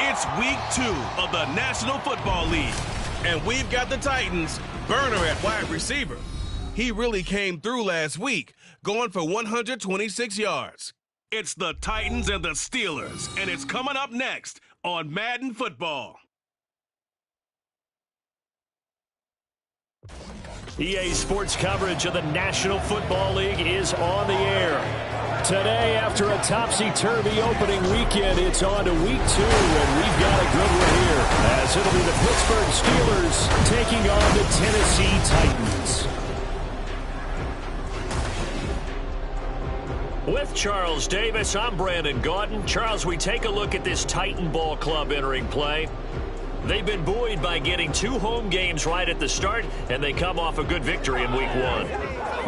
It's week 2 of the National Football League, and we've got the Titans' burner at wide receiver. He really came through last week, going for 126 yards. It's the Titans and the Steelers, and it's coming up next on Madden Football. EA Sports coverage of the National Football League is on the air. Today, after a topsy-turvy opening weekend, it's on to week 2, and we've got a good one here, as it'll be the Pittsburgh Steelers taking on the Tennessee Titans. With Charles Davis, I'm Brandon Gaudin. Charles, we take a look at this Titan Ball Club entering play. They've been buoyed by getting 2 home games right at the start, and they come off a good victory in week 1.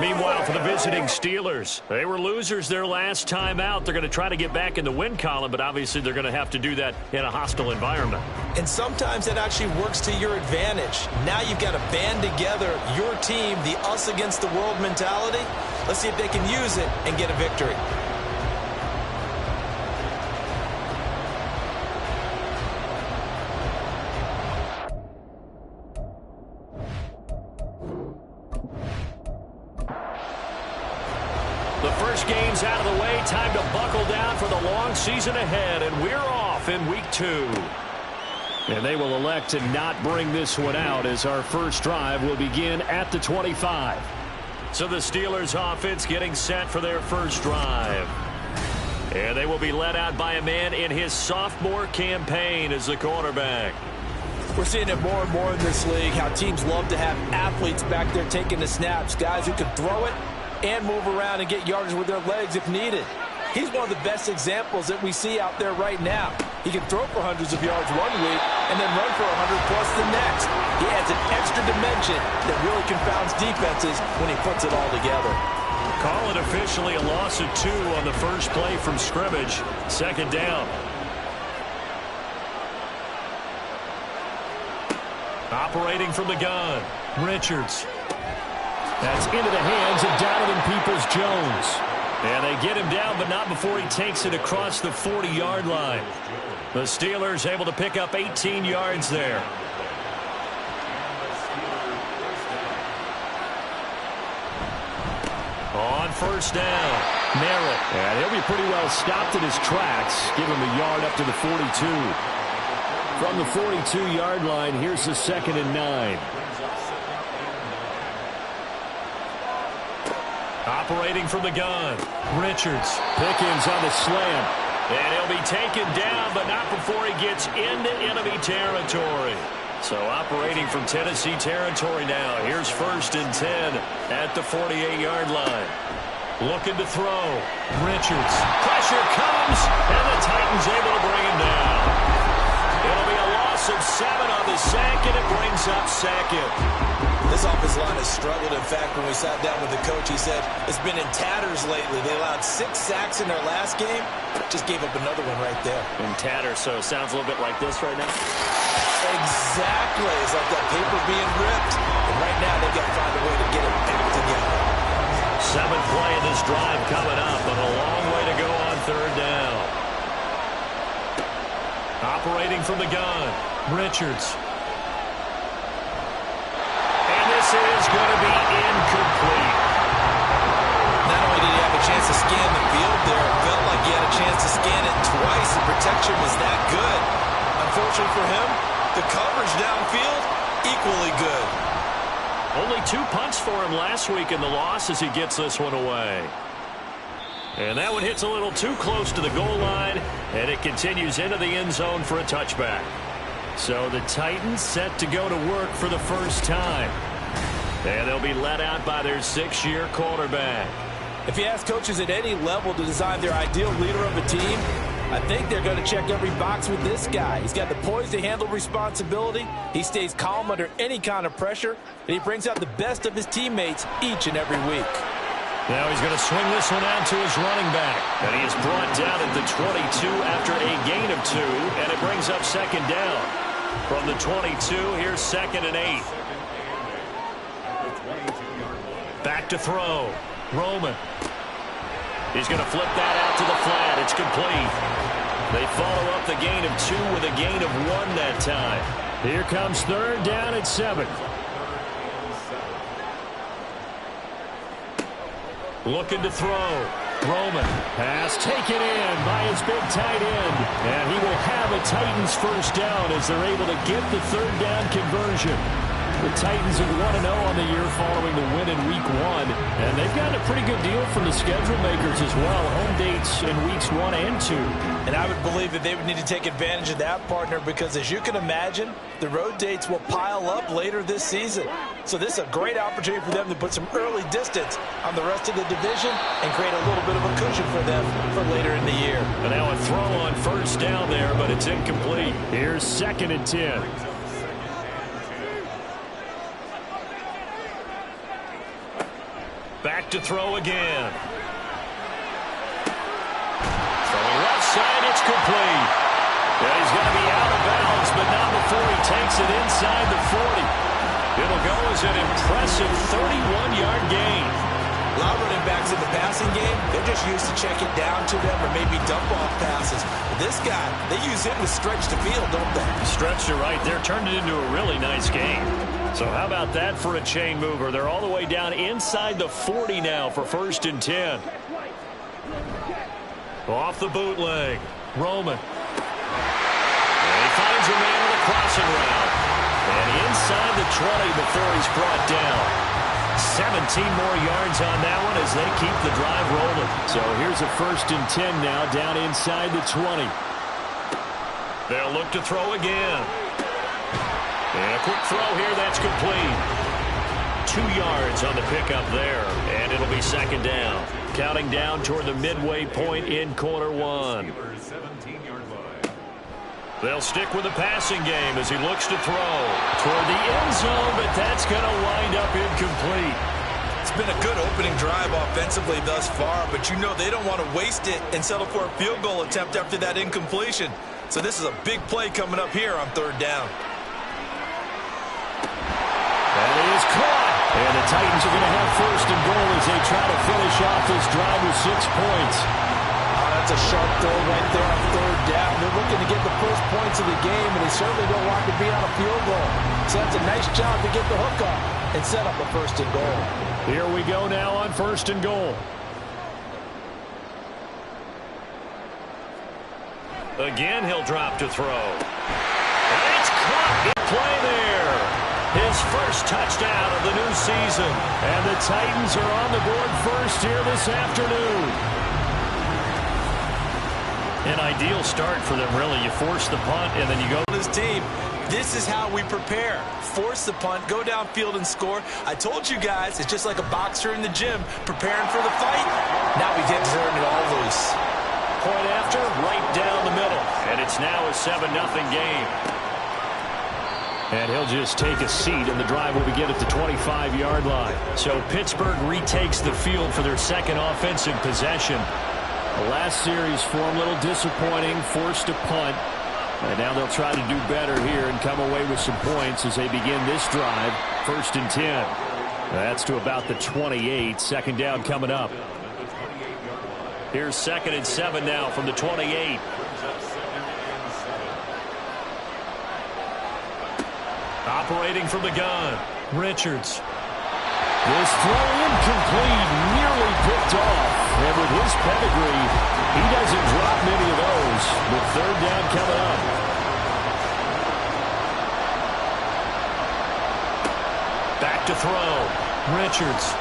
Meanwhile, for the visiting Steelers, they were losers their last time out. They're going to try to get back in the win column, but obviously they're going to have to do that in a hostile environment. And sometimes that actually works to your advantage. Now you've got to band together your team, the us against the world mentality. Let's see if they can use it and get a victory. The first game's out of the way. Time to buckle down for the long season ahead, and we're off in week 2. And they will elect to not bring this one out, as our first drive will begin at the 25. So the Steelers offense getting set for their first drive. And they will be led out by a man in his sophomore campaign as the quarterback. We're seeing it more and more in this league, how teams love to have athletes back there taking the snaps, guys who can throw it and move around and get yardage with their legs if needed. He's one of the best examples that we see out there right now. He can throw for hundreds of yards one week and then run for 100+ the next. He adds an extra dimension that really confounds defenses when he puts it all together. Call it officially a loss of 2 on the first play from scrimmage. Second down. Operating from the gun, Richards. That's into the hands of Donovan Peoples-Jones. And they get him down, but not before he takes it across the 40-yard line. The Steelers able to pick up 18 yards there. On first down, Merritt. And he'll be pretty well stopped in his tracks. Give him a yard up to the 42. From the 42-yard line, here's the 2nd and 9. Operating from the gun, Richards. Pickens on the slam. And he'll be taken down, but not before he gets into enemy territory. So operating from Tennessee territory now. Here's 1st and 10 at the 48-yard line. Looking to throw. Richards. Pressure comes, and the Titans able to bring him down. It'll be a loss of 7 on the sack, and it brings up 2nd. This offensive line has struggled. In fact, when we sat down with the coach, he said it's been in tatters lately. They allowed 6 sacks in their last game. Just gave up another one right there. In tatters, so it sounds a little bit like this right now. Exactly. It's like that paper being ripped. And right now, they've got to find a way to get it back together. 7th play of this drive coming up, but a long way to go on 3rd down. Operating from the gun, Richards. Is going to be incomplete. Not only did he have a chance to scan the field there, it felt like he had a chance to scan it twice. The protection was that good. Unfortunately for him, the coverage downfield, equally good. Only 2 punts for him last week in the loss as he gets this one away. And that one hits a little too close to the goal line, and it continues into the end zone for a touchback. So the Titans set to go to work for the first time. And they'll be let out by their 6-year quarterback. If you ask coaches at any level to design their ideal leader of a team, I think they're going to check every box with this guy. He's got the poise to handle responsibility. He stays calm under any kind of pressure, and he brings out the best of his teammates each and every week. Now he's going to swing this one out to his running back. And he is brought down at the 22 after a gain of 2, and it brings up second down. From the 22, here's 2nd and 8. Back to throw. Roman. He's going to flip that out to the flat. It's complete. They follow up the gain of 2 with a gain of 1 that time. Here comes 3rd down at 7. Looking to throw. Roman. Pass taken in by his big tight end. And he will have a Titans first down as they're able to get the 3rd down conversion. The Titans are 1-0 on the year following the win in Week 1. And they've gotten a pretty good deal from the schedule makers as well. Home dates in Weeks 1 and 2. And I would believe that they would need to take advantage of that, partner, because as you can imagine, the road dates will pile up later this season. So this is a great opportunity for them to put some early distance on the rest of the division and create a little bit of a cushion for them for later in the year. And now a throw on first down there, but it's incomplete. Here's 2nd and 10. Back to throw again. Throwing left side, it's complete. And he's going to be out of bounds, but not before he takes it inside the 40. It'll go as an impressive 31-yard gain. A lot of running backs in the passing game, they're just used to check it down to them or maybe dump-off passes. But this guy, they use him to stretch the field, don't they? Stretched it right there, turned it into a really nice game. So how about that for a chain mover? They're all the way down inside the 40 now for 1st and 10. Off the bootleg. Roman. And he finds a man with a crossing route. And inside the 20 before he's brought down. 17 more yards on that one as they keep the drive rolling. So here's a 1st and 10 now down inside the 20. They'll look to throw again. And a quick throw here, that's complete. 2 yards on the pickup there, and it'll be 2nd down. Counting down toward the midway point in quarter 1. They'll stick with the passing game as he looks to throw toward the end zone, but that's going to wind up incomplete. It's been a good opening drive offensively thus far, but you know they don't want to waste it and settle for a field goal attempt after that incompletion. So this is a big play coming up here on 3rd down. That is caught. And the Titans are going to have 1st and goal as they try to finish off this drive with 6 points. That's a sharp throw right there on 3rd down. They're looking to get the first points of the game, and they certainly don't want to be on a field goal. So that's a nice job to get the hook up and set up a 1st and goal. Here we go now on 1st and goal. Again, he'll drop to throw. And it's caught. Big play there. His first touchdown of the new season. And the Titans are on the board first here this afternoon. An ideal start for them, really. You force the punt, and then you go. This team, this is how we prepare. Force the punt, go downfield and score. I told you guys, it's just like a boxer in the gym, preparing for the fight. Now we get to turn it all loose. Point after, right down the middle. And it's now a 7-0 game. And he'll just take a seat, and the drive will begin at the 25-yard line. So Pittsburgh retakes the field for their 2nd offensive possession. The last series for them, a little disappointing, forced a punt. And now they'll try to do better here and come away with some points as they begin this drive. 1st and 10. That's to about the 28. 2nd down coming up. Here's 2nd and 7 now from the 28. Operating from the gun, Richards. This throw incomplete, nearly picked off. And with his pedigree, he doesn't drop many of those. With 3rd down coming up. Back to throw, Richards.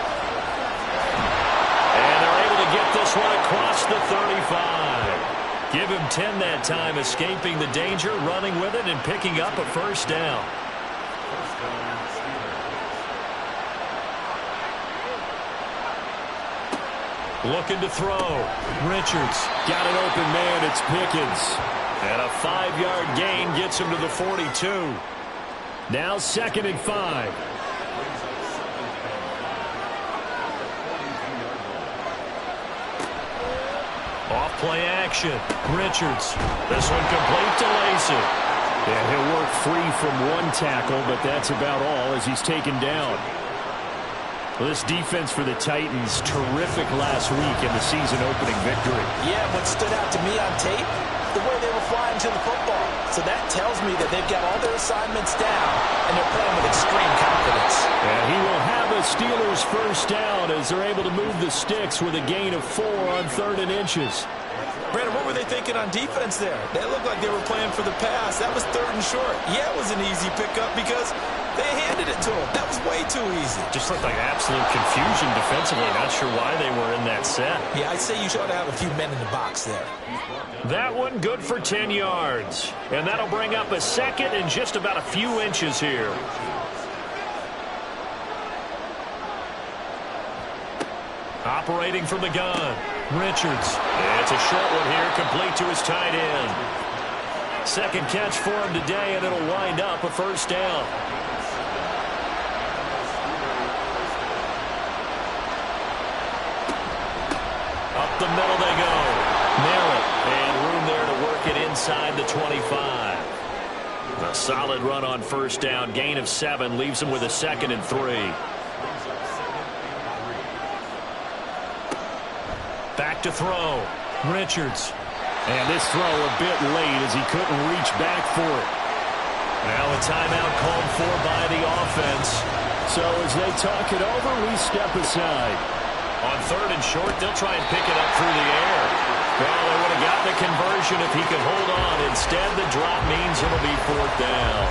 And they're able to get this one across the 35. Give him 10 that time, escaping the danger, running with it, and picking up a 1st down. Looking to throw. Richards got an open man. It's Pickens. And a 5-yard gain gets him to the 42. Now 2nd and 5. Off play action. Richards. This one complete to Lacy. Yeah, he'll work free from one tackle, but that's about all as he's taken down. Well, this defense for the Titans, terrific last week in the season-opening victory. Yeah, what stood out to me on tape, the way they were flying to the football. So that tells me that they've got all their assignments down, and they're playing with extreme confidence. And he will have a Steelers first down as they're able to move the sticks with a gain of 4 on 3rd and inches. Brandon, what were they thinking on defense there? They looked like they were playing for the pass. That was 3rd and short. Yeah, it was an easy pickup because they handed it to him. That was way too easy. Just looked like absolute confusion defensively. Not sure why they were in that set. Yeah, I'd say you should have a few men in the box there. That one good for 10 yards. And that'll bring up a 2nd and just about a few inches here. Operating from the gun. Richards. It's a short one here, complete to his tight end. 2nd catch for him today, and it'll wind up a first down. Up the middle they go. Nail it. And room there to work it inside the 25. A solid run on first down. Gain of 7 leaves him with a 2nd and 3. Back to throw. Richards. And this throw a bit late as he couldn't reach back for it. Now a timeout called for by the offense. So as they talk it over, we step aside. On 3rd and short, they'll try and pick it up through the air. Well, they would have gotten the conversion if he could hold on. Instead, the drop means it'll be 4th down.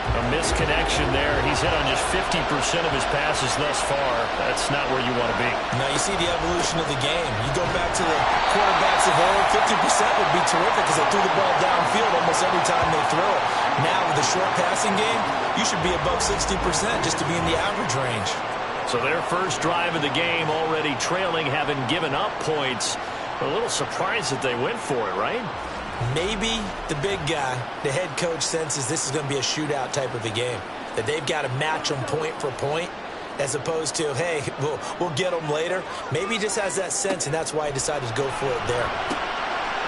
A misconnection there. He's hit on just 50% of his passes thus far. That's not where you want to be. Now you see the evolution of the game. You go back to the quarterbacks of old, 50% would be terrific because they threw the ball downfield almost every time they throw it. Now with the short passing game, you should be above 60% just to be in the average range. So their first drive of the game already trailing, having given up points. A little surprised that they went for it, right? Maybe the big guy, the head coach, senses this is going to be a shootout type of a game, that they've got to match them point for point as opposed to, hey, we'll get them later. Maybe he just has that sense, and that's why he decided to go for it there.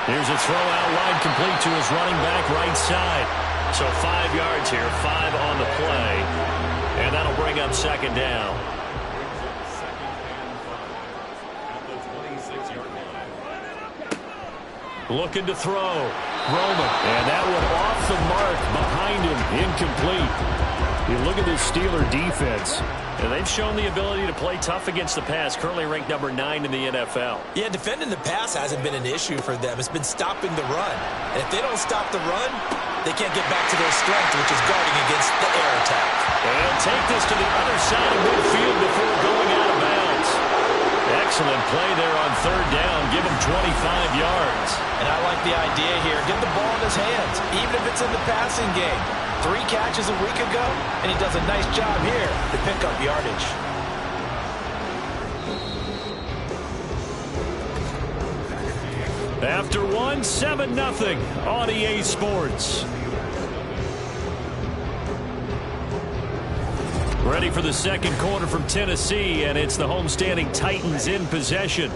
Here's a throw out wide complete to his running back right side. So 5 yards here, 5 on the play, and that'll bring up 2nd down. Looking to throw. Roman. And that one off the mark behind him. Incomplete. You look at this Steeler defense. And they've shown the ability to play tough against the pass. Currently ranked number 9 in the NFL. Yeah, defending the pass hasn't been an issue for them. It's been stopping the run. And if they don't stop the run, they can't get back to their strength, which is guarding against the air attack. And they'll take this to the other side of midfield before going out of bounds. Excellent play there on 3rd down. Give him 25 yards. And I like the idea here. Get the ball in his hands, even if it's in the passing game. 3 catches a week ago, and he does a nice job here to pick up yardage. After 1, 7-0 on EA Sports. Ready for the 2nd quarter from Tennessee, and it's the homestanding Titans in possession.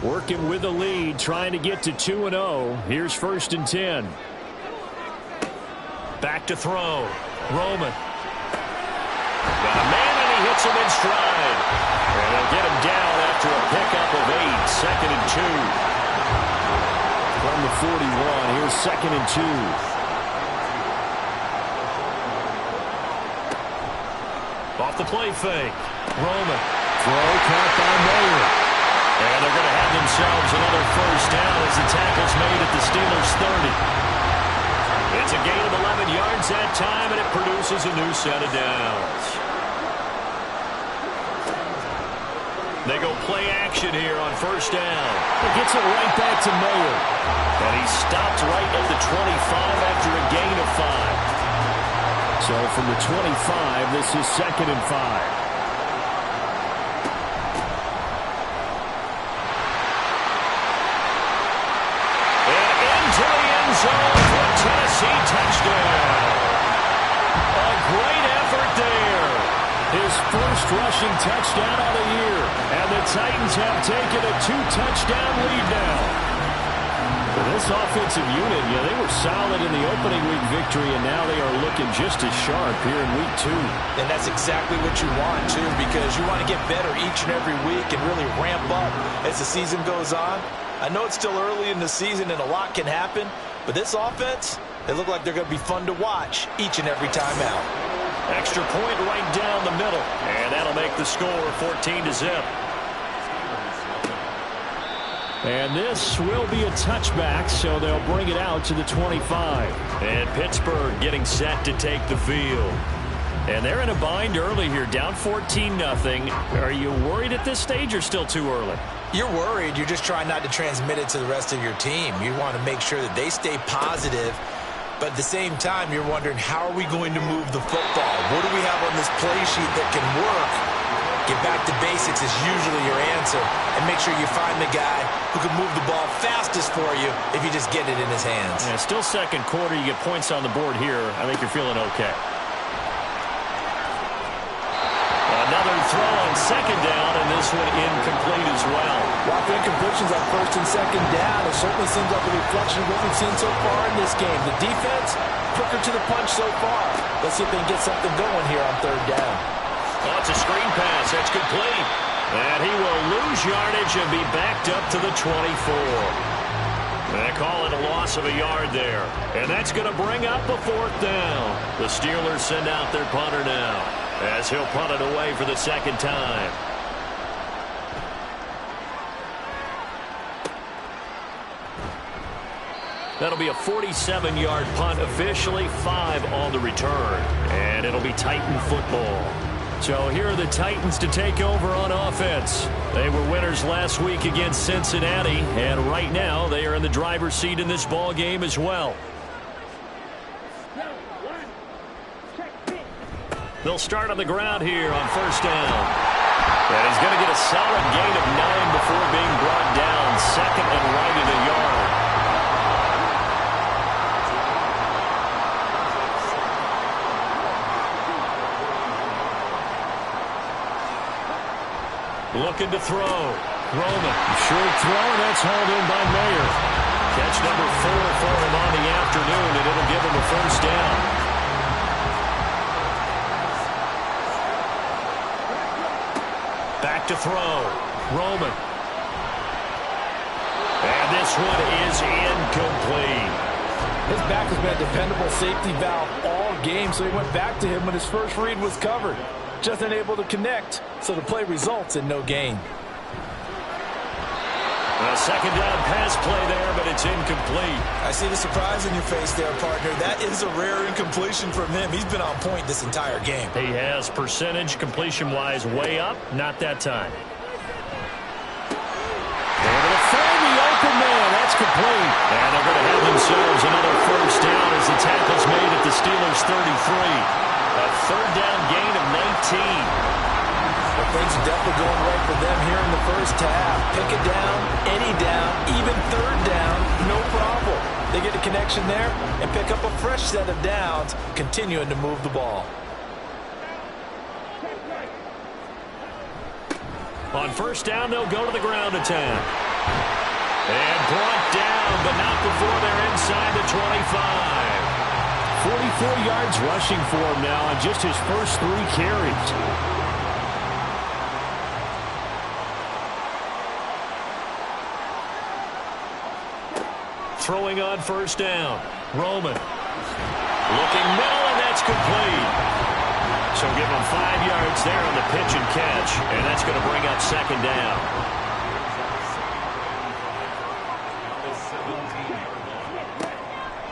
Working with the lead, trying to get to 2-0. Here's 1st and 10. Back to throw. Roman. Got a man, and he hits him in stride. And they'll get him down after a pickup of 8. 2nd and 2. From the 41, here's 2nd and 2. Off the play fake. Roman. Throw caught by Mayer. And they're going to have themselves another first down as the tackle's made at the Steelers' 30. It's a gain of 11 yards that time, and it produces a new set of downs. They go play action here on first down. It gets it right back to Mayer. And he stopped right at the 25 after a gain of 5. So from the 25, this is 2nd and 5. zone for a Tennessee touchdown. A great effort there. His first rushing touchdown of the year. And the Titans have taken a 2-touchdown lead now. This offensive unit, they were solid in the opening week victory, and now they are looking just as sharp here in week 2. And that's exactly what you want, too, because you want to get better each and every week and really ramp up as the season goes on. I know it's still early in the season and a lot can happen, but this offense, they look like they're going to be fun to watch each and every time out. Extra point right down the middle, and that'll make the score 14-0. And this will be a touchback, so they'll bring it out to the 25. And Pittsburgh getting set to take the field. And they're in a bind early here, down 14-0. Are you worried at this stage or still too early? You're worried. You're just trying not to transmit it to the rest of your team. You want to make sure that they stay positive. But at the same time, you're wondering, how are we going to move the football? What do we have on this play sheet that can work? Get back to basics is usually your answer. And make sure you find the guy who can move the ball fastest for you if you just get it in his hands. Yeah, still second quarter. You get points on the board here. I think you're feeling okay. Another throw on second down, and this one incomplete as well. Lots of incompletions on first and second down. It certainly seems like a reflection of what we've seen so far in this game. The defense, quicker to the punch so far. Let's see if they can get something going here on third down. Oh, it's a screen pass. That's complete. And he will lose yardage and be backed up to the 24. They call it a loss of a yard there. And that's going to bring up a fourth down. The Steelers send out their punter now, as he'll punt it away for the second time. That'll be a 47-yard punt, officially 5 on the return. And it'll be Titan football. So here are the Titans to take over on offense. They were winners last week against Cincinnati, and right now they are in the driver's seat in this ball game as well. They'll start on the ground here on first down. And he's going to get a solid gain of 9 before being brought down. Second and right in the yard. Looking to throw. Roman. Short throw, and that's hauled in by Mayer. Catch number 4 for him on the afternoon, and it'll give him a first down. Back to throw. Roman. And this one is incomplete. His back has been a dependable safety valve all game, so he went back to him when his first read was covered. Just unable to connect, so the play results in no gain. A second down pass play there, but it's incomplete. I see the surprise in your face there, partner. That is a rare incompletion from him. He's been on point this entire game. He has percentage completion-wise way up, not that time. Able to find the open man. That's complete. And they're going to have themselves another first down as the tackle's made at the Steelers' 33. A third down gain of 19. Well, things are definitely going right for them here in the first half. Pick it down, any down, even third down, no problem. They get a connection there and pick up a fresh set of downs, continuing to move the ball. On first down, they'll go to the ground attack. And brought down, but not before they're inside the 25. 44 yards rushing for him now on just his first 3 carries. Throwing on first down. Roman. Looking middle, and that's complete. So give him 5 yards there on the pitch and catch, and that's going to bring up second down.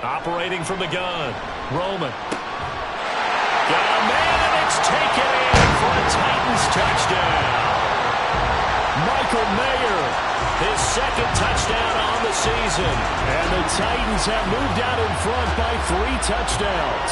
Operating from the gun. Roman. Got a man, and it's taken in for a Titans touchdown. Michael Mayer, his second touchdown on the season. And the Titans have moved out in front by 3 touchdowns.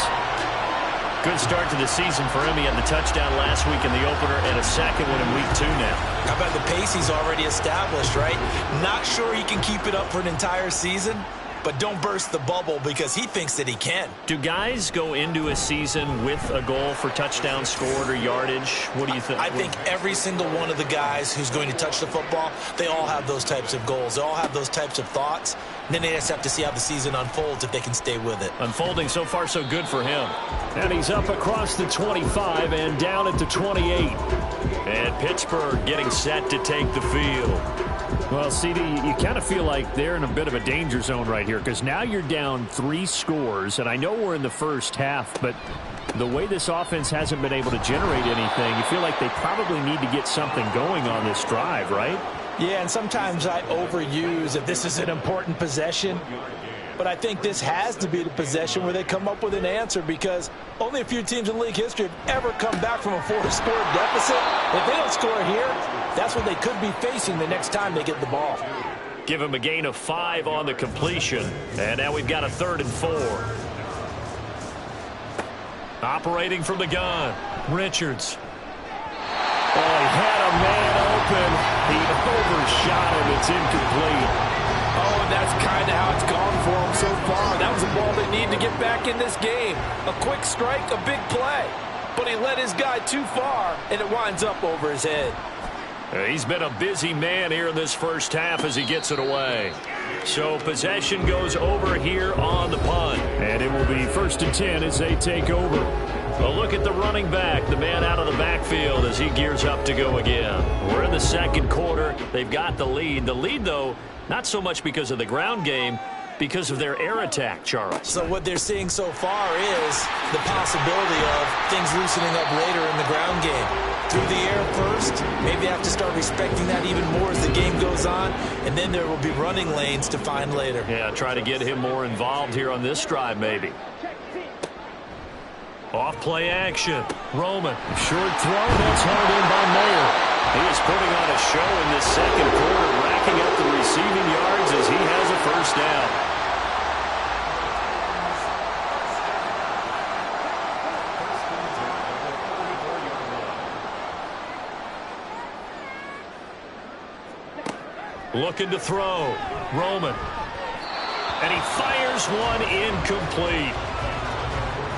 Good start to the season for him. He had the touchdown last week in the opener and a second one in week 2 now. How about the pace he's already established, right? Not sure he can keep it up for an entire season, but don't burst the bubble because he thinks that he can. Do guys go into a season with a goal for touchdowns scored or yardage? What do you think? I think every single one of the guys who's going to touch the football, they all have those types of goals. They all have those types of thoughts. And then they just have to see how the season unfolds if they can stay with it. Unfolding so far so good for him. And he's up across the 25 and down at the 28. And Pittsburgh getting set to take the field. Well, CD, you kind of feel like they're in a bit of a danger zone right here because now you're down 3 scores, and I know we're in the first half, but the way this offense hasn't been able to generate anything, you feel like they probably need to get something going on this drive, right? Yeah, and sometimes I overuse if this is an important possession. But I think this has to be the possession where they come up with an answer because only a few teams in league history have ever come back from a 4-score deficit. If they don't score here, that's what they could be facing the next time they get the ball. Give him a gain of 5 on the completion. And now we've got a 3rd and 4. Operating from the gun, Richards. Oh, he had a man open. He overshot him. It's incomplete. Oh, and that's kind of how it's gone for him so far. That was a ball they need to get back in this game. A quick strike, a big play. But he led his guy too far, and it winds up over his head. He's been a busy man here in this first half as he gets it away. So possession goes over here on the punt. And it will be 1st and 10 as they take over. A look at the running back, the man out of the backfield as he gears up to go again. We're in the second quarter. They've got the lead. The lead, though, not so much because of the ground game, because of their air attack, Charles. So what they're seeing so far is the possibility of things loosening up later in the ground game. Through the air first, maybe they have to start respecting that even more as the game goes on, and then there will be running lanes to find later. Yeah, try to get him more involved here on this drive, maybe. Off play action. Roman. Short throw. That's hard in by Mayer. He is putting on a show in this second quarter, racking up the receiving yards as he has a first down. Looking to throw. Roman. And he fires one incomplete.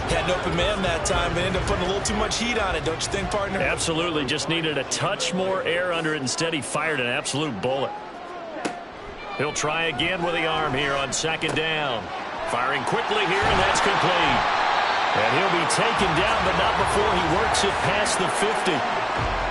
Had an open man that time, but ended up putting a little too much heat on it, don't you think, partner? Absolutely. Just needed a touch more air under it. Instead, he fired an absolute bullet. He'll try again with the arm here on 2nd down. Firing quickly here, and that's complete. And he'll be taken down, but not before he works it past the 50.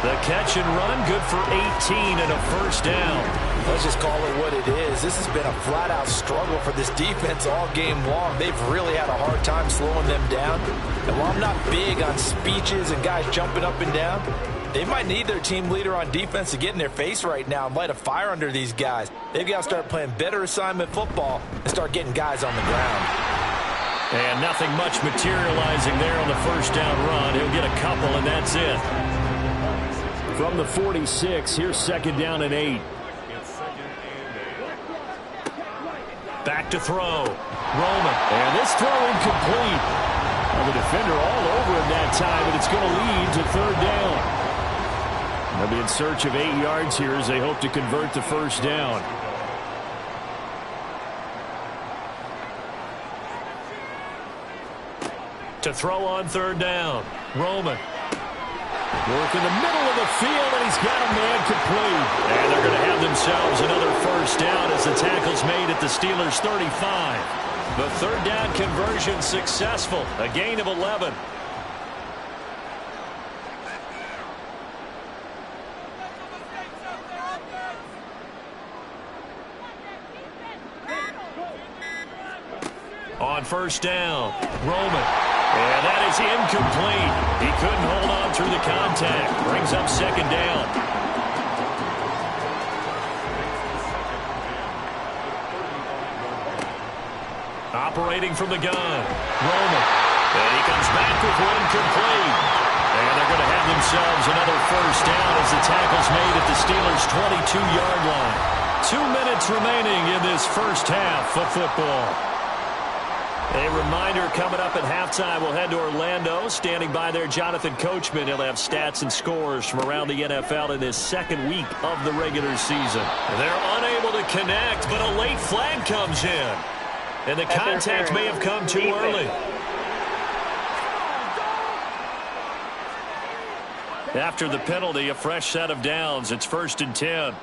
The catch and run, good for 18 and a first down. Let's just call it what it is. This has been a flat-out struggle for this defense all game long. They've really had a hard time slowing them down. And while I'm not big on speeches and guys jumping up and down, they might need their team leader on defense to get in their face right now and light a fire under these guys. They've got to start playing better assignment football and start getting guys on the ground. And nothing much materializing there on the first down run. He'll get a couple, and that's it. From the 46, here's 2nd down and 8. Back to throw. Roman. And this throw incomplete. Well, the defender all over him that time, and it's going to lead to 3rd down. They'll be in search of 8 yards here as they hope to convert the first down. To throw on 3rd down. Roman. Work in the middle of the field, and he's got a man complete. And they're going to have themselves another first down as the tackle's made at the Steelers' 35. The 3rd down conversion successful. A gain of 11. On 1st down, Roman. And that is incomplete. He couldn't hold on through the contact. Brings up 2nd down. Operating from the gun, Roman. And he comes back with one complete. And they're going to have themselves another first down as the tackle's made at the Steelers' 22-yard line. 2 minutes remaining in this first half of football. A reminder coming up at halftime, we'll head to Orlando. Standing by there, Jonathan Coachman. He'll have stats and scores from around the NFL in this 2nd week of the regular season. They're unable to connect, but a late flag comes in. And the contact may have come too early. After the penalty, a fresh set of downs. It's 1st and 10.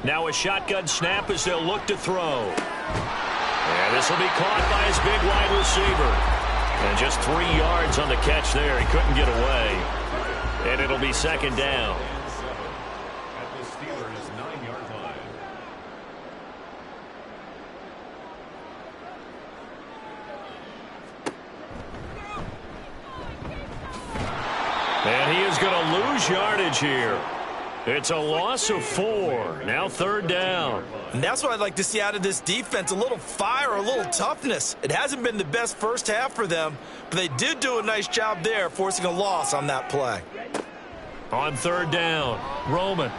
Now a shotgun snap as they'll look to throw. And this will be caught by his big wide receiver. And just 3 yards on the catch there. He couldn't get away. And it'll be 2nd down. At the Steelers' 9-yard line. And he is going to lose yardage here. It's a loss of 4. Now 3rd down. And that's what I'd like to see out of this defense, a little fire, a little toughness. It hasn't been the best first half for them, but they did do a nice job there, forcing a loss on that play. On 3rd down, Roman. And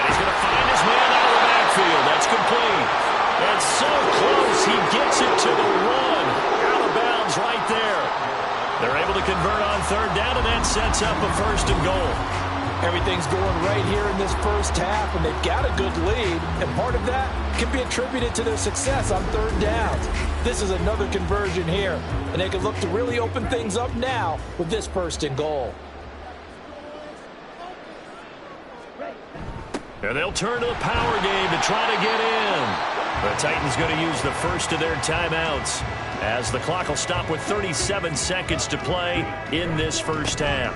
he's going to find his man out of the backfield. That's complete. And so close, he gets it to the 1. Out of bounds right there. They're able to convert on 3rd down, and that sets up a 1st and goal. Everything's going right here in this first half, and they've got a good lead, and part of that can be attributed to their success on 3rd downs. This is another conversion here, and they can look to really open things up now with this 1st and goal. And they'll turn to the power game to try to get in. The Titans going to use the first of their timeouts as the clock will stop with 37 seconds to play in this first half.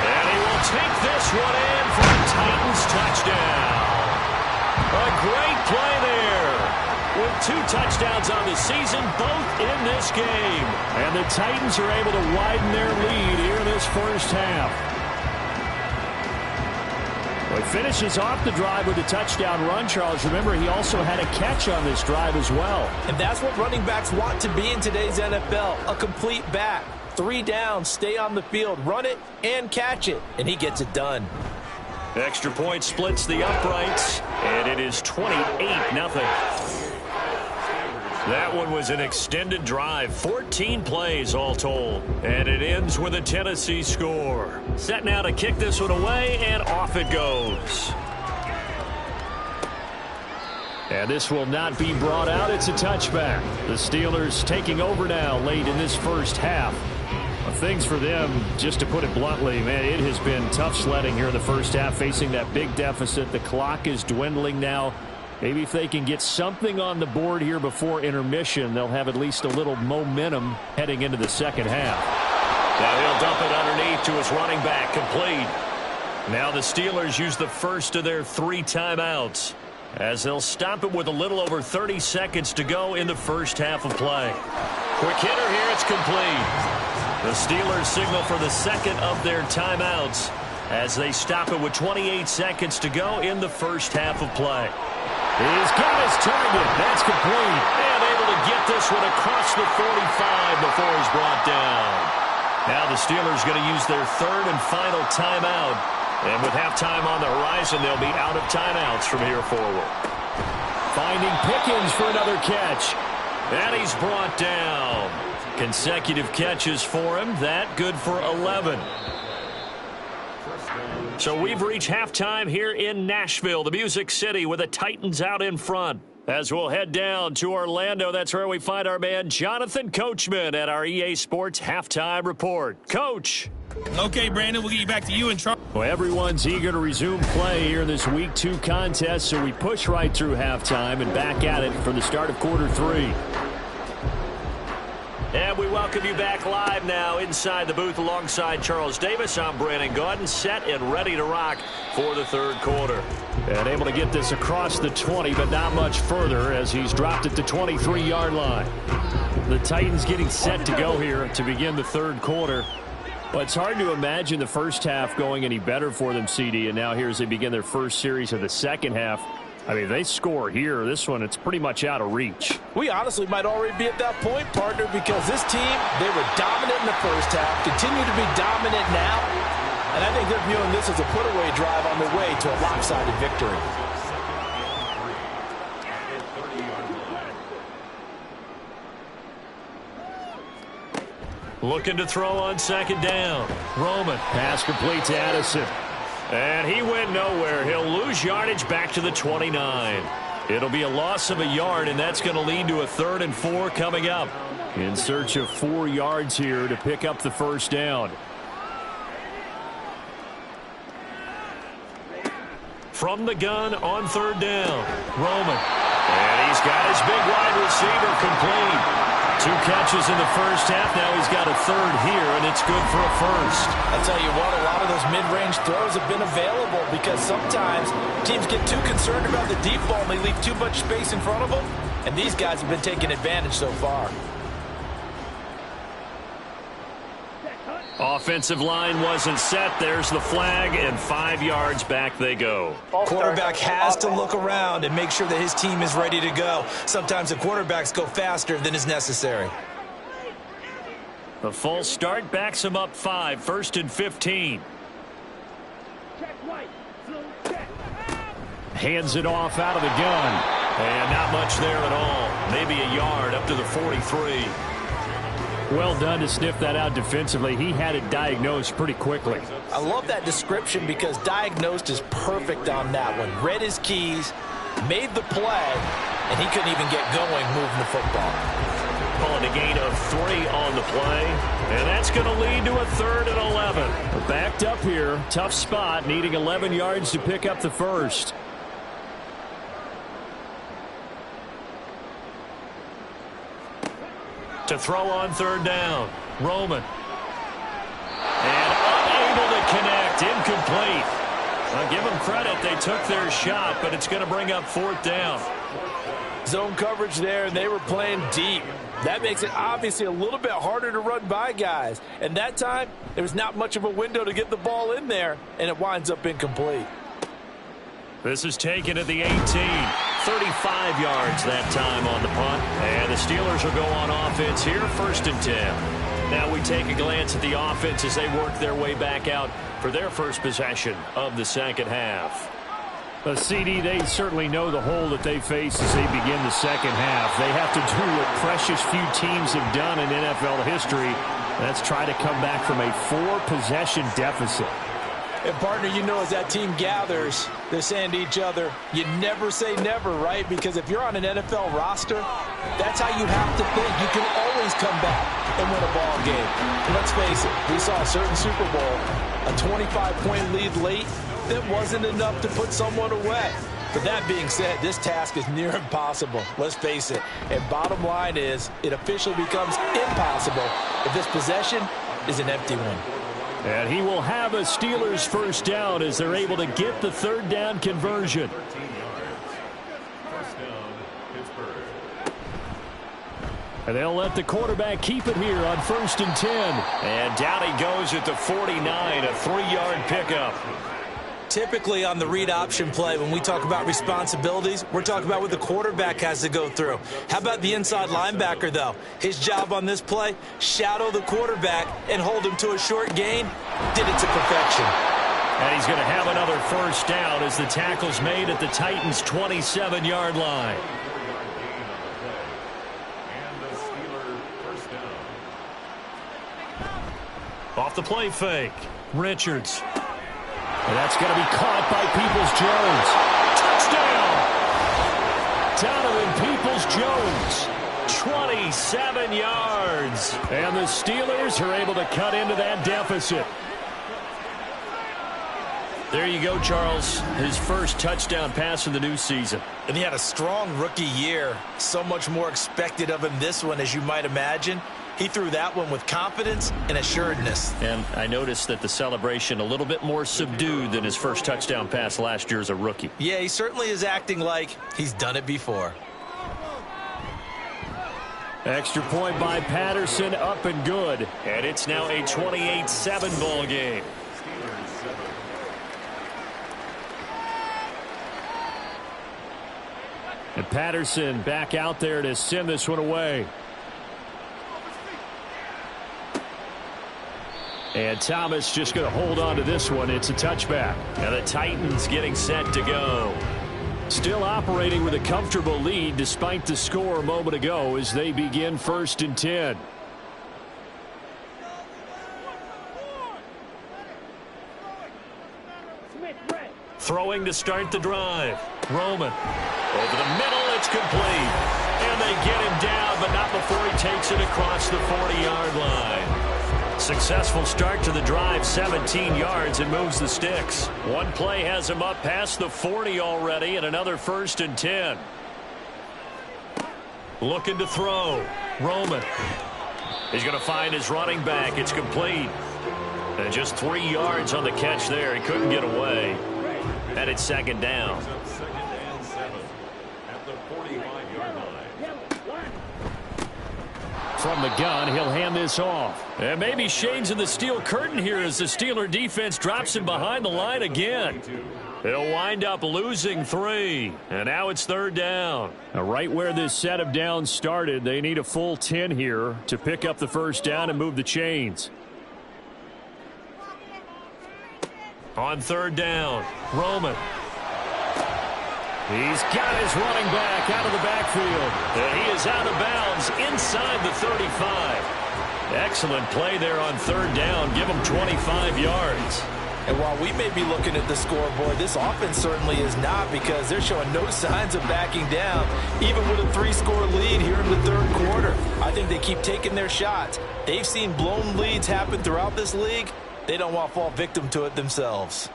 And he will take this one in for a Titans touchdown. A great play there. With 2 touchdowns on the season, both in this game. And the Titans are able to widen their lead here in this first half. Well, he finishes off the drive with a touchdown run, Charles. Remember, he also had a catch on this drive as well. And that's what running backs want to be in today's NFL, a complete back. 3 downs, stay on the field, run it, and catch it. And he gets it done. Extra point splits the uprights, and it is 28-0. That one was an extended drive, 14 plays all told, and it ends with a Tennessee score. Set now to kick this one away, and off it goes. And this will not be brought out. It's a touchback. The Steelers taking over now late in this first half. Things for them, just to put it bluntly, man, it has been tough sledding here in the first half, facing that big deficit. The clock is dwindling now. Maybe if they can get something on the board here before intermission, they'll have at least a little momentum heading into the second half. Now he'll dump it underneath to his running back, complete. Now the Steelers use the first of their 3 timeouts as they'll stop it with a little over 30 seconds to go in the first half of play. Quick hitter here, it's complete. The Steelers signal for the second of their timeouts as they stop it with 28 seconds to go in the first half of play. He's got his target. That's complete. And able to get this one across the 45 before he's brought down. Now the Steelers going to use their 3rd and final timeout. And with halftime on the horizon, they'll be out of timeouts from here forward. Finding Pickens for another catch. And he's brought down. Consecutive catches for him. That good for 11. So we've reached halftime here in Nashville, the Music City, with the Titans out in front. As we'll head down to Orlando, that's where we find our man Jonathan Coachman at our EA Sports Halftime Report. Coach. Okay, Brandon, we'll get you back to you in charge. Well, everyone's eager to resume play here in this Week 2 contest, so we push right through halftime and back at it for the start of quarter 3. And we welcome you back live now inside the booth alongside Charles Davis. I'm Brandon Gaudin, set and ready to rock for the 3rd quarter. And able to get this across the 20, but not much further as he's dropped it to 23-yard line. The Titans getting set to go here to begin the 3rd quarter. Well, it's hard to imagine the first half going any better for them, CD, and now here as they begin their first series of the second half. I mean, they score here. This one, it's pretty much out of reach. We honestly might already be at that point, partner, because this team, they were dominant in the first half, continue to be dominant now, and I think they're viewing this as a put-away drive on their way to a lopsided victory. Looking to throw on 2nd down. Roman. Pass complete to Addison. And he went nowhere. He'll lose yardage back to the 29. It'll be a loss of a yard, and that's going to lead to a 3rd and 4 coming up. In search of 4 yards here to pick up the first down. From the gun on 3rd down, Roman. And he's got his big wide receiver complete. 2 catches in the first half. Now he's got a 3rd here, and it's good for a first. I'll tell you what, a lot of those mid-range throws have been available because sometimes teams get too concerned about the deep ball and they leave too much space in front of them, and these guys have been taking advantage so far. Offensive line wasn't set. There's the flag, and 5 yards back they go. Quarterback has to look around and make sure that his team is ready to go. Sometimes the quarterbacks go faster than is necessary. The false start backs him up 5, 1st and 15. Hands it off out of the gun. And not much there at all. Maybe a yard up to the 43. Well done to sniff that out defensively. He had it diagnosed pretty quickly. I love that description because diagnosed is perfect on that one. Read his keys, made the play, and he couldn't even get going moving the football. Calling a gain of 3 on the play. And that's going to lead to a 3rd and 11. We're backed up here. Tough spot, needing 11 yards to pick up the first. To throw on 3rd down, Roman. And unable to connect, incomplete. I'll give them credit, they took their shot, but it's going to bring up 4th down. Zone coverage there, and they were playing deep. That makes it obviously a little bit harder to run by guys. And that time, there was not much of a window to get the ball in there, and it winds up incomplete. This is taken at the 18. 35 yards that time on the punt. And the Steelers will go on offense here, 1st and 10. Now we take a glance at the offense as they work their way back out for their first possession of the second half. The CD, they certainly know the hole that they face as they begin the second half. They have to do what precious few teams have done in NFL history. That's try to come back from a 4-possession deficit. And, partner, you know as that team gathers, they're saying to each other, you never say never, right? Because if you're on an NFL roster, that's how you have to think. You can always come back and win a ball game. Let's face it, we saw a certain Super Bowl, a 25-point lead late that wasn't enough to put someone away. But that being said, this task is near impossible. Let's face it. And bottom line is, it officially becomes impossible if this possession is an empty one. And he will have a Steelers first down as they're able to get the 3rd down conversion. And they'll let the quarterback keep it here on 1st and 10. And down he goes at the 49, a 3-yard pickup. Typically on the read option play, when we talk about responsibilities, we're talking about what the quarterback has to go through. How about the inside linebacker, though? His job on this play, shadow the quarterback and hold him to a short gain. Did it to perfection. And he's going to have another first down as the tackle's made at the Titans' 27-yard line. Off the play fake, Richards. And that's going to be caught by Peoples-Jones. Touchdown! Peoples-Jones, 27 yards. And the Steelers are able to cut into that deficit. There you go, Charles. His first touchdown pass of the new season. And he had a strong rookie year. So much more expected of him this one, as you might imagine. He threw that one with confidence and assuredness. And I noticed that the celebration a little bit more subdued than his first touchdown pass last year as a rookie. Yeah, he certainly is acting like he's done it before. Extra point by Patterson, up and good. And it's now a 28-7 ball game. And Patterson back out there to send this one away. And Thomas just going to hold on to this one. It's a touchback. And the Titans getting set to go. Still operating with a comfortable lead despite the score a moment ago as they begin 1st and 10. Throwing to start the drive. Roman. Over the middle, it's complete. And they get him down, but not before he takes it across the 40-yard line. Successful start to the drive, 17 yards, and moves the sticks. One play has him up past the 40 already, and another 1st and 10. Looking to throw. Roman. He's going to find his running back. It's complete. And just 3 yards on the catch there. He couldn't get away. And it's 2nd down. Second and 7 at the 45-yard line. From the gun, he'll hand this off. And maybe shades of the steel curtain here as the Steeler defense drops him behind the line again. He'll wind up losing 3. And now it's 3rd down. Now, right where this set of downs started, they need a full 10 here to pick up the 1st down and move the chains. On 3rd down, Roman. He's got his running back out of the backfield. And he is out of bounds inside the 35. Excellent play there on 3rd down. Give him 25 yards. And while we may be looking at the scoreboard, this offense certainly is not, because they're showing no signs of backing down, even with a 3-score lead here in the 3rd quarter. I think they keep taking their shots. They've seen blown leads happen throughout this league. They don't want to fall victim to it themselves.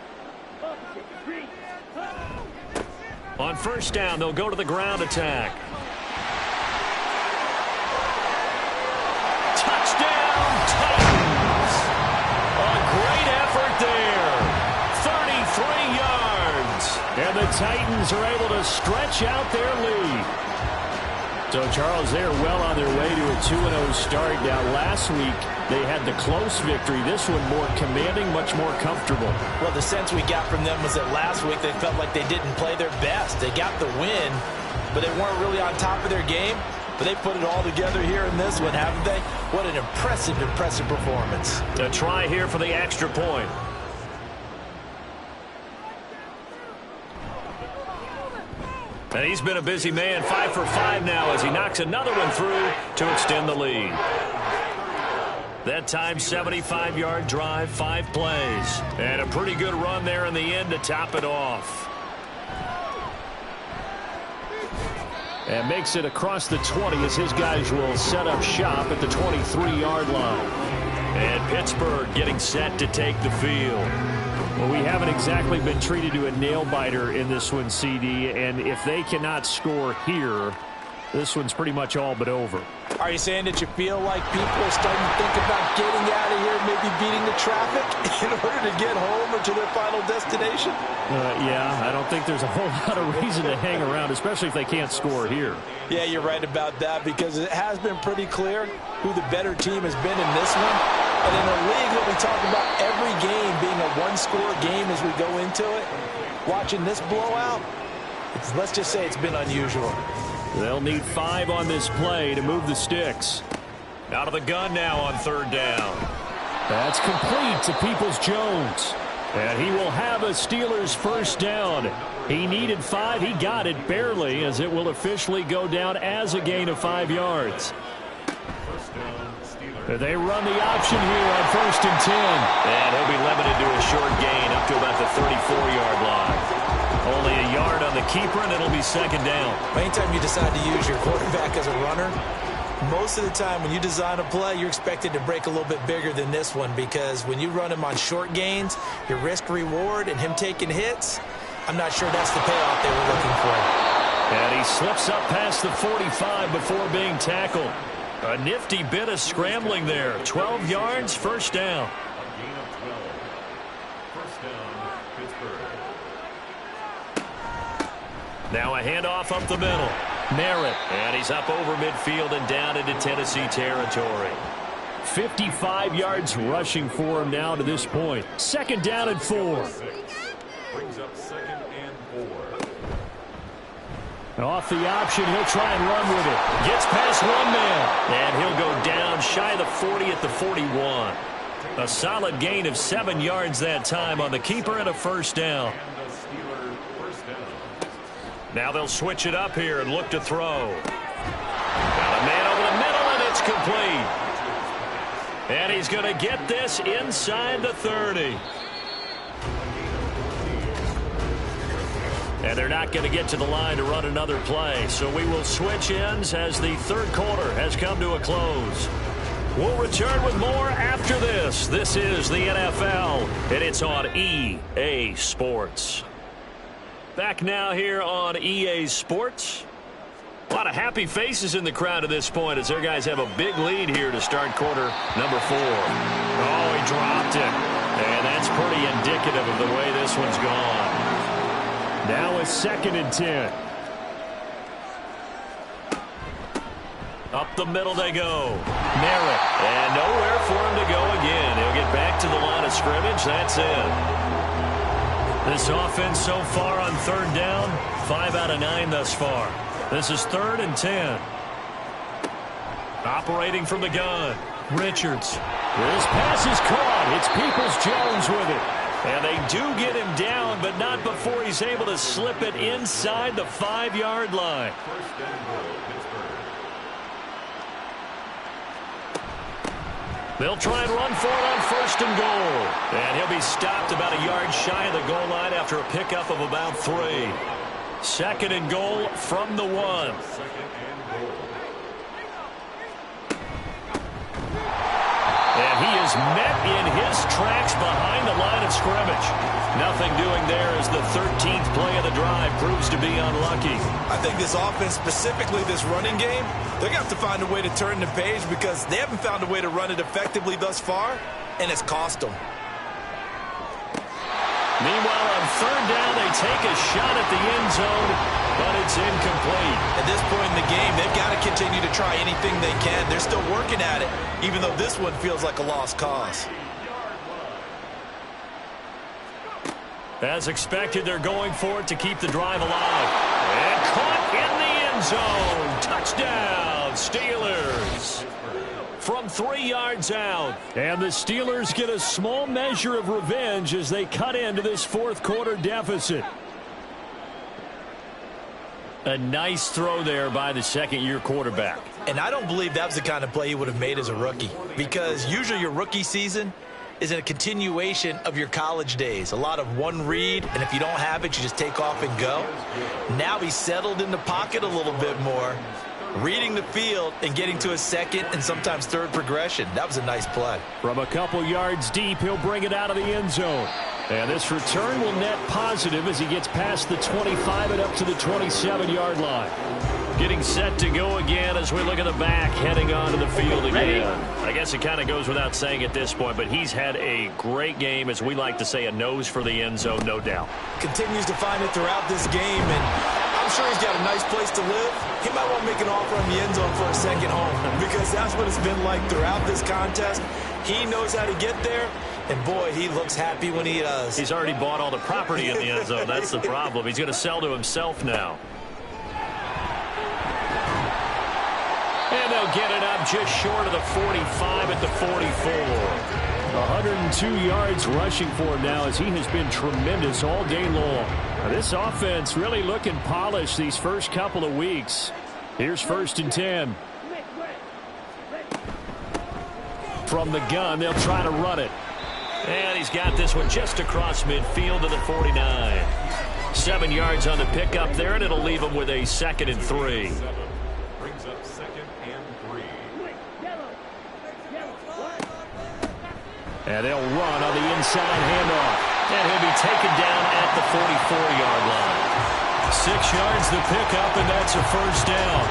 On 1st down, they'll go to the ground attack. Touchdown, Titans! A great effort there. 33 yards. And the Titans are able to stretch out their lead. So, Charles, they are well on their way to a 2-0 start. Now, last week, they had the close victory. This one more commanding, much more comfortable. Well, the sense we got from them was that last week they felt like they didn't play their best. They got the win, but they weren't really on top of their game. But they put it all together here in this one, haven't they? What an impressive performance. A try here for the extra point. And he's been a busy man, 5 for 5 now as he knocks another one through to extend the lead. That time, 75-yard drive, 5 plays. And a pretty good run there in the end to top it off. And makes it across the 20 as his guys will set up shop at the 23-yard line. And Pittsburgh getting set to take the field. Well, we haven't exactly been treated to a nail-biter in this one, CD, and if they cannot score here, this one's pretty much all but over. Are you saying that you feel like people are starting to think about getting out of here, maybe beating the traffic in order to get home or to their final destination? Yeah, I don't think there's a whole lot of reason to hang around, especially if they can't score here. Yeah, you're right about that, because it has been pretty clear who the better team has been in this one. And in a league that we talk about every game being a one-score game as we go into it, watching this blowout, let's just say it's been unusual. They'll need 5 on this play to move the sticks. Out of the gun now on 3rd down. That's complete to Peoples-Jones. And he will have a Steelers 1st down. He needed 5. He got it barely, as it will officially go down as a gain of 5 yards. They run the option here on 1st and 10. And he'll be limited to a short gain up to about the 34-yard line. Only a yard on the keeper, and it'll be 2nd down. Anytime you decide to use your quarterback as a runner, most of the time when you design a play, you're expected to break a little bit bigger than this one, because when you run him on short gains, your risk-reward and him taking hits, I'm not sure that's the payoff they were looking for. And he slips up past the 45 before being tackled. A nifty bit of scrambling there. 12 yards, 1st down. Gain of 12. 1st down, Pittsburgh. Now a handoff up the middle. Merritt. And he's up over midfield and down into Tennessee territory. 55 yards rushing for him now to this point. 2nd down and 4. Brings up 2nd and 4. Off the option, he'll try and run with it. Gets past one man. And he'll go down shy of the 40 at the 41. A solid gain of 7 yards that time on the keeper and a 1st down. And the Steeler 1st down. Now they'll switch it up here and look to throw. Got a man over the middle, and it's complete. And he's going to get this inside the 30. And they're not going to get to the line to run another play. So we will switch ends as the third quarter has come to a close. We'll return with more after this. This is the NFL, and it's on EA Sports. Back now here on EA Sports. A lot of happy faces in the crowd at this point as their guys have a big lead here to start quarter number 4. Oh, he dropped it. And that's pretty indicative of the way this one's gone. Now a 2nd and 10. Up the middle they go. Merritt. And nowhere for him to go again. He'll get back to the line of scrimmage. That's it. This offense so far on 3rd down, 5 out of 9 thus far. This is 3rd and 10. Operating from the gun. Richards. This pass is caught. It's Peoples-Jones with it. And they do get him down, but not before he's able to slip it inside the 5-yard line. They'll try and run for it on 1st and goal. And he'll be stopped about a yard shy of the goal line after a pickup of about 3. 2nd and goal from the 1. And he is met in his tracks behind the line of scrimmage. Nothing doing there as the 13th play of the drive proves to be unlucky. I think this offense, specifically this running game, they're going to have to find a way to turn the page because they haven't found a way to run it effectively thus far, and it's cost them. Meanwhile, on 3rd down, they take a shot at the end zone, but it's incomplete. At this point in the game, they've got to continue to try anything they can. They're still working at it, even though this one feels like a lost cause. As expected, they're going for it to keep the drive alive. And caught in the end zone. Touchdown, Steelers. From 3 yards out. And the Steelers get a small measure of revenge as they cut into this 4th quarter deficit. A nice throw there by the 2nd-year quarterback. And I don't believe that was the kind of play he would have made as a rookie, because usually your rookie season is a continuation of your college days. A lot of one read, and if you don't have it, you just take off and go. Now he's settled in the pocket a little bit more, reading the field and getting to a 2nd and sometimes 3rd progression. That was a nice play. From a couple yards deep, he'll bring it out of the end zone. And this return will net positive as he gets past the 25 and up to the 27-yard line. Getting set to go again as we look at the back, heading onto the field again. I guess it kind of goes without saying at this point, but he's had a great game, as we like to say, a nose for the end zone, no doubt. Continues to find it throughout this game, and I'm sure he's got a nice place to live. He might want to make an offer on the end zone for a 2nd home, because that's what it's been like throughout this contest. He knows how to get there, and boy, he looks happy when he does. He's already bought all the property in the end zone. That's the problem. He's going to sell to himself now. And they'll get it up just short of the 45 at the 44. 102 yards rushing for him now as he has been tremendous all day long. Now, this offense really looking polished these first couple of weeks. Here's 1st and 10. From the gun, they'll try to run it. And he's got this one just across midfield to the 49. 7 yards on the pickup there, and it'll leave him with a 2nd and 3. Brings up 2nd and 3. And they'll run on the inside handoff. And he'll be taken down at the 44-yard line. 6 yards the pickup, and that's a 1st down.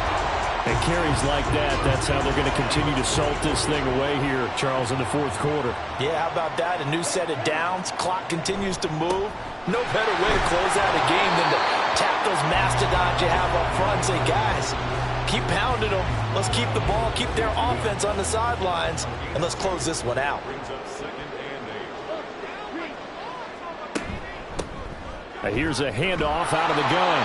And carries like that, that's how they're going to continue to salt this thing away here, Charles, in the 4th quarter. Yeah, how about that? A new set of downs. Clock continues to move. No better way to close out a game than to tap those mastodons you have up front and say, guys, keep pounding them. Let's keep the ball, keep their offense on the sidelines, and let's close this one out. Brings up 2nd and 8. Now here's a handoff out of the gun.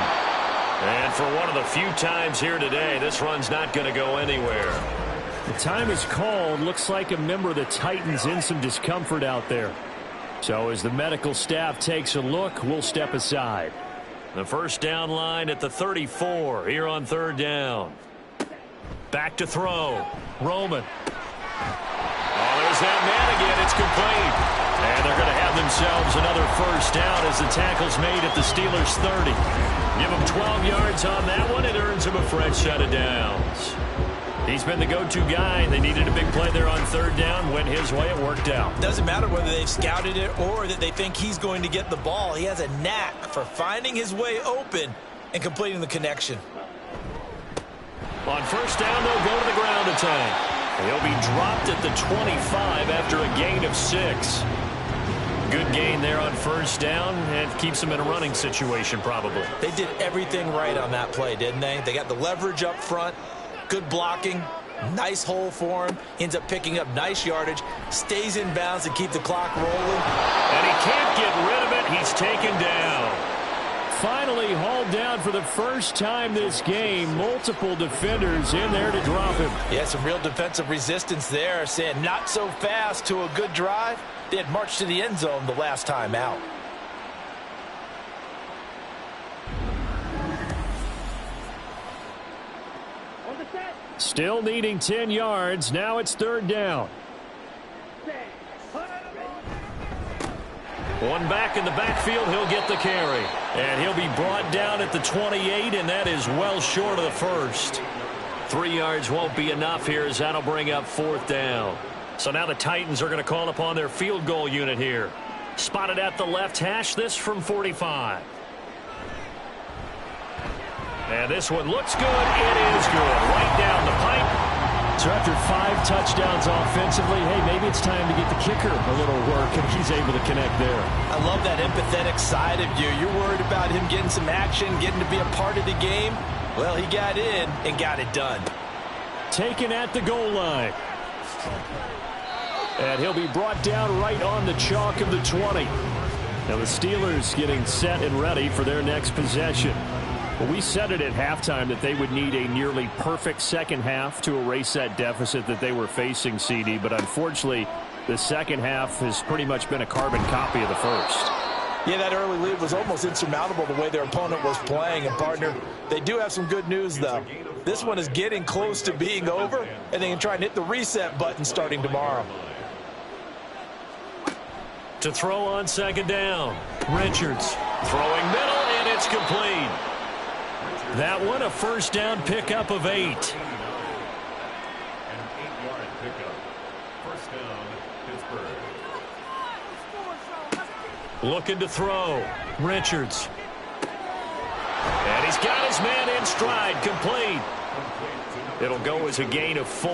And for one of the few times here today, this run's not going to go anywhere. The time is called. Looks like a member of the Titans in some discomfort out there. So as the medical staff takes a look, we'll step aside. The 1st down line at the 34 here on 3rd down. Back to throw. Roman. Oh, there's that man again. It's complete. And they're going to have themselves another first down as the tackle's made at the Steelers' 30. Give them 12 yards on that one. It earns them a fresh set of downs. He's been the go-to guy. They needed a big play there on third down. Went his way. It worked out. Doesn't matter whether they've scouted it or that they think he's going to get the ball. He has a knack for finding his way open and completing the connection. On first down, they'll go to the ground attack. He'll be dropped at the 25 after a gain of 6. Good gain there on first down, and keeps him in a running situation probably. They did everything right on that play, didn't they? They got the leverage up front, good blocking, nice hole for him, ends up picking up nice yardage, stays in bounds to keep the clock rolling. And he can't get rid of it. He's taken down. Finally hauled down for the first time this game. Multiple defenders in there to drop him. Yeah, some real defensive resistance there, saying not so fast to a good drive. They had marched to the end zone the last time out. Still needing 10 yards. Now it's third down. One back in the backfield, he'll get the carry. And he'll be brought down at the 28, and that is well short of the first. 3 yards won't be enough here as that'll bring up fourth down. So now the Titans are going to call upon their field goal unit here. Spotted at the left hash, this from 45. And this one looks good. It is good. Right down the pipe. So after 5 touchdowns offensively, hey, maybe it's time to get the kicker a little work, and he's able to connect there. I love that empathetic side of you. You're worried about him getting some action, getting to be a part of the game. Well, he got in and got it done. Taken at the goal line. And he'll be brought down right on the chalk of the 20. Now the Steelers getting set and ready for their next possession. Well, we said it at halftime that they would need a nearly perfect second half to erase that deficit that they were facing, CD. But unfortunately, the second half has pretty much been a carbon copy of the first. Yeah, that early lead was almost insurmountable the way their opponent was playing. And, partner, they do have some good news, though. This one is getting close to being over, and they can try and hit the reset button starting tomorrow. To throw on second down. Richards throwing middle, and it's complete. That one a first down pickup of 8. An 8-yard pickup. First down, Pittsburgh. Looking to throw. Richards. And he's got his man in stride. Complete. It'll go as a gain of 4.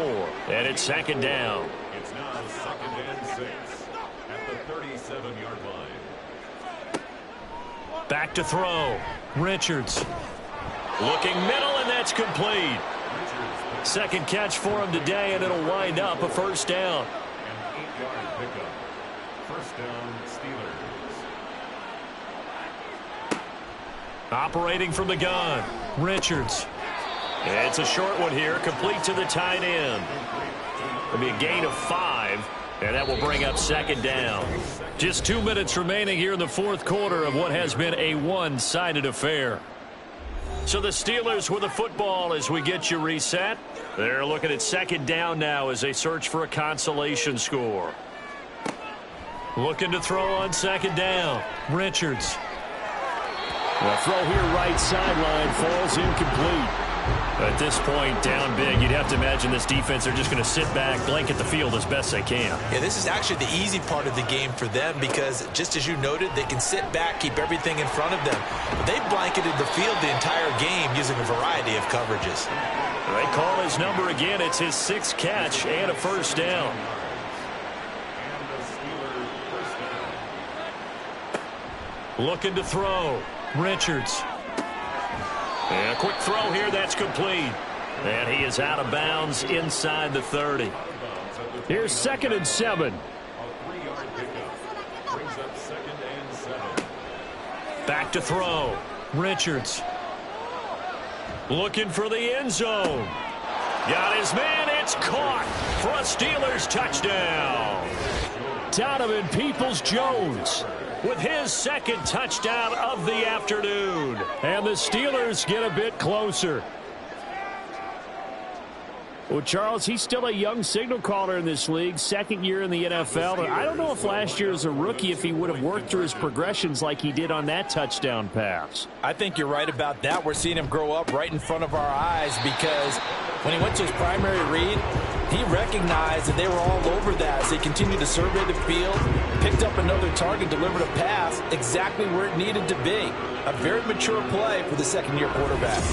And it's second down. It's now 2nd and 6 at the 37-yard line. Back to throw. Richards. Looking middle, and that's complete. Second catch for him today, and it'll wind up a first down. An 8-yard pickup. First down, Steelers. Operating from the gun. Richards. It's a short one here, complete to the tight end. It'll be a gain of 5, and that will bring up second down. Just 2 minutes remaining here in the fourth quarter of what has been a one-sided affair. So the Steelers with the football as we get you reset. They're looking at second down now as they search for a consolation score. Looking to throw on second down. Richards. The throw here right sideline falls incomplete. At this point, down big, you'd have to imagine this defense, they're just going to sit back, blanket the field as best they can. Yeah, this is actually the easy part of the game for them because, just as you noted, they can sit back, keep everything in front of them. But they blanketed the field the entire game using a variety of coverages. They call his number again. It's his 6th catch and a first down. Looking to throw. Richards. And a quick throw here, that's complete. And he is out of bounds inside the 30. Here's 2nd and 7. A 3-yard pickup. Brings up 2nd and 7. Back to throw. Richards. Looking for the end zone. Got his man, it's caught for a Steelers touchdown. Donovan Peoples-Jones with his 2nd touchdown of the afternoon. And the Steelers get a bit closer. Well, Charles, he's still a young signal caller in this league, second year in the NFL. And I don't know if last year as a rookie if he would have worked through his progressions like he did on that touchdown pass. I think you're right about that. We're seeing him grow up right in front of our eyes because when he went to his primary read, he recognized that they were all over that as he continued to survey the field, picked up another target, delivered a pass exactly where it needed to be. A very mature play for the second-year quarterback.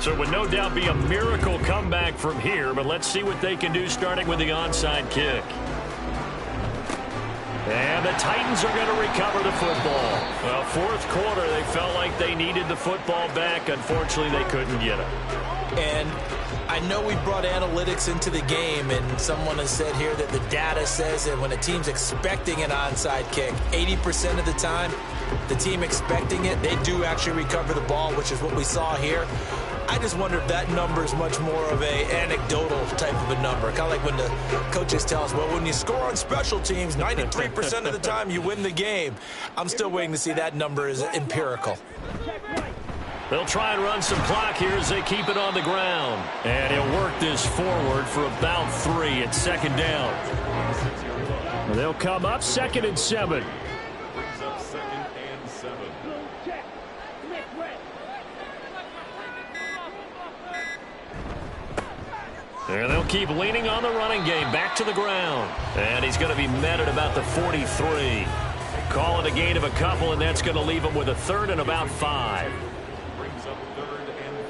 So it would no doubt be a miracle comeback from here, but let's see what they can do starting with the onside kick. And the Titans are going to recover the football. Well, fourth quarter, they felt like they needed the football back. Unfortunately, they couldn't get it. And I know we brought analytics into the game, and someone has said here that the data says that when a team's expecting an onside kick, 80% of the time, the team expecting it, they do actually recover the ball, which is what we saw here. I just wonder if that number is much more of a anecdotal type of a number. Kind of like when the coaches tell us, well, when you score on special teams, 93% of the time you win the game. I'm still waiting to see that number is empirical. They'll try and run some clock here as they keep it on the ground. And he'll work this forward for about 3 at second down. They'll come up 2nd and 7. Brings up 2nd and 7. And they'll keep leaning on the running game. Back to the ground. And he's going to be met at about the 43. Call it a gain of a couple, and that's going to leave him with a 3rd and about 5. Brings up 3rd and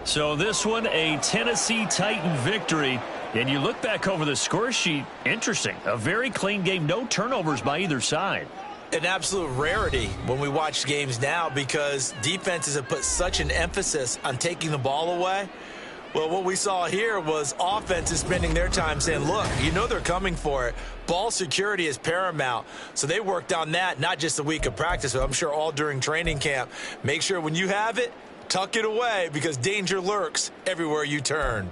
5. So this one, a Tennessee Titan victory. And you look back over the score sheet, interesting. A very clean game, no turnovers by either side. An absolute rarity when we watch games now because defenses have put such an emphasis on taking the ball away. Well, what we saw here was offenses spending their time saying, look, you know they're coming for it. Ball security is paramount. So they worked on that, not just a week of practice, but I'm sure all during training camp. Make sure when you have it, tuck it away because danger lurks everywhere you turn.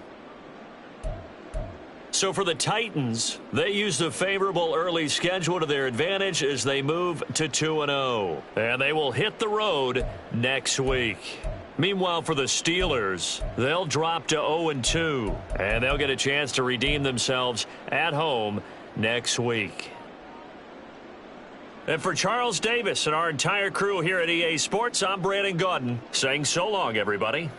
So for the Titans, they used a favorable early schedule to their advantage as they move to 2-0. And they will hit the road next week. Meanwhile, for the Steelers, they'll drop to 0-2. And they'll get a chance to redeem themselves at home next week. And for Charles Davis and our entire crew here at EA Sports, I'm Brandon Gaudin saying so long, everybody.